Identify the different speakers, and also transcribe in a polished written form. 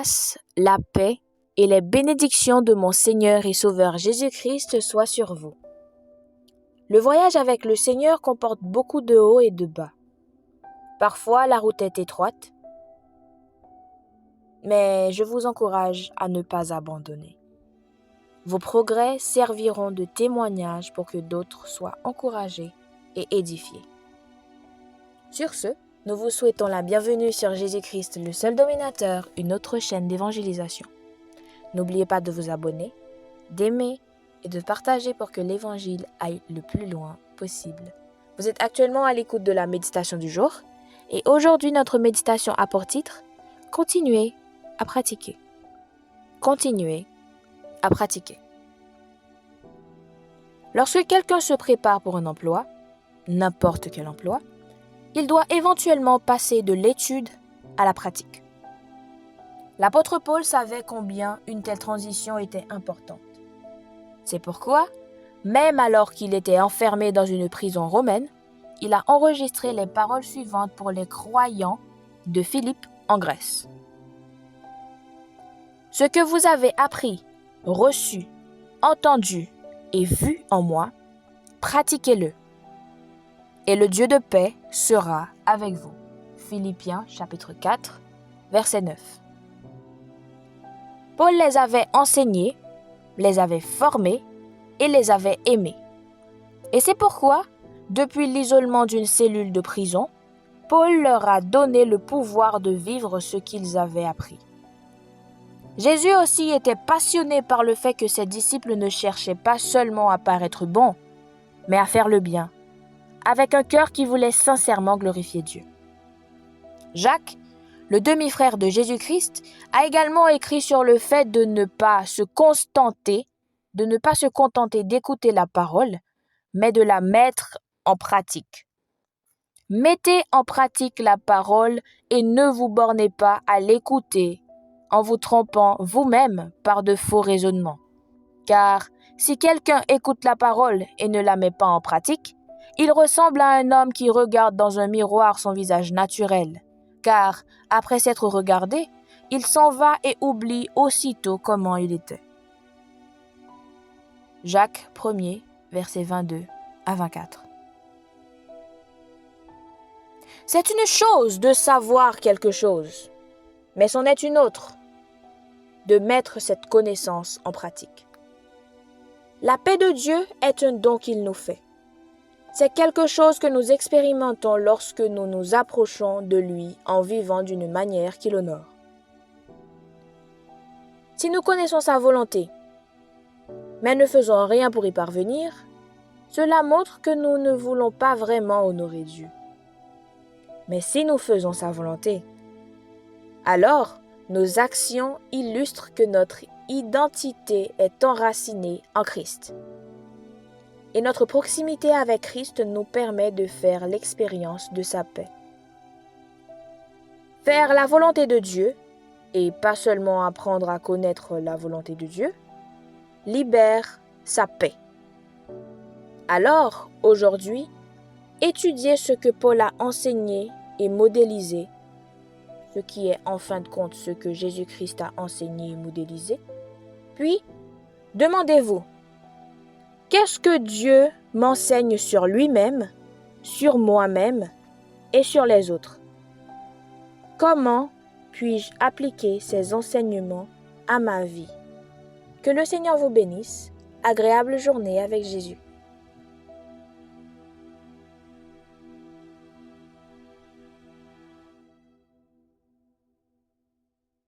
Speaker 1: grâce, la paix et les bénédictions de mon Seigneur et Sauveur Jésus-Christ soient sur vous. Le voyage avec le Seigneur comporte beaucoup de hauts et de bas. Parfois, la route est étroite, mais je vous encourage à ne pas abandonner. Vos progrès serviront de témoignage pour que d'autres soient encouragés et édifiés. Sur ce, nous vous souhaitons la bienvenue sur Jésus-Christ, le seul dominateur, une autre chaîne d'évangélisation. N'oubliez pas de vous abonner, d'aimer et de partager pour que l'Évangile aille le plus loin possible. Vous êtes actuellement à l'écoute de la méditation du jour et aujourd'hui notre méditation a pour titre « Continuez à pratiquer ». Continuez à pratiquer. Lorsque quelqu'un se prépare pour un emploi, n'importe quel emploi, il doit éventuellement passer de l'étude à la pratique. L'apôtre Paul savait combien une telle transition était importante. C'est pourquoi, même alors qu'il était enfermé dans une prison romaine, il a enregistré les paroles suivantes pour les croyants de Philippe en Grèce. « Ce que vous avez appris, reçu, entendu et vu en moi, pratiquez-le. Et le Dieu de paix sera avec vous. » Philippiens chapitre 4, verset 9. Paul les avait enseignés, les avait formés et les avait aimés. Et c'est pourquoi, depuis l'isolement d'une cellule de prison, Paul leur a donné le pouvoir de vivre ce qu'ils avaient appris. Jésus aussi était passionné par le fait que ses disciples ne cherchaient pas seulement à paraître bons, mais à faire le bien, avec un cœur qui voulait sincèrement glorifier Dieu. Jacques, le demi-frère de Jésus-Christ, a également écrit sur le fait de ne pas se contenter d'écouter la parole, mais de la mettre en pratique. Mettez en pratique la parole et ne vous bornez pas à l'écouter en vous trompant vous-même par de faux raisonnements. Car si quelqu'un écoute la parole et ne la met pas en pratique, il ressemble à un homme qui regarde dans un miroir son visage naturel. Car, après s'être regardé, il s'en va et oublie aussitôt comment il était. Jacques 1er, versets 22 à 24. C'est une chose de savoir quelque chose, mais c'en est une autre de mettre cette connaissance en pratique. La paix de Dieu est un don qu'il nous fait. C'est quelque chose que nous expérimentons lorsque nous nous approchons de lui en vivant d'une manière qui l'honore. Si nous connaissons sa volonté, mais ne faisons rien pour y parvenir, cela montre que nous ne voulons pas vraiment honorer Dieu. Mais si nous faisons sa volonté, alors nos actions illustrent que notre identité est enracinée en Christ. Et notre proximité avec Christ nous permet de faire l'expérience de sa paix. Faire la volonté de Dieu, et pas seulement apprendre à connaître la volonté de Dieu, libère sa paix. Alors, aujourd'hui, étudiez ce que Paul a enseigné et modélisé, ce qui est en fin de compte ce que Jésus-Christ a enseigné et modélisé. Puis, demandez-vous, qu'est-ce que Dieu m'enseigne sur lui-même, sur moi-même et sur les autres? Comment puis-je appliquer ces enseignements à ma vie? Que le Seigneur vous bénisse. Agréable journée avec Jésus.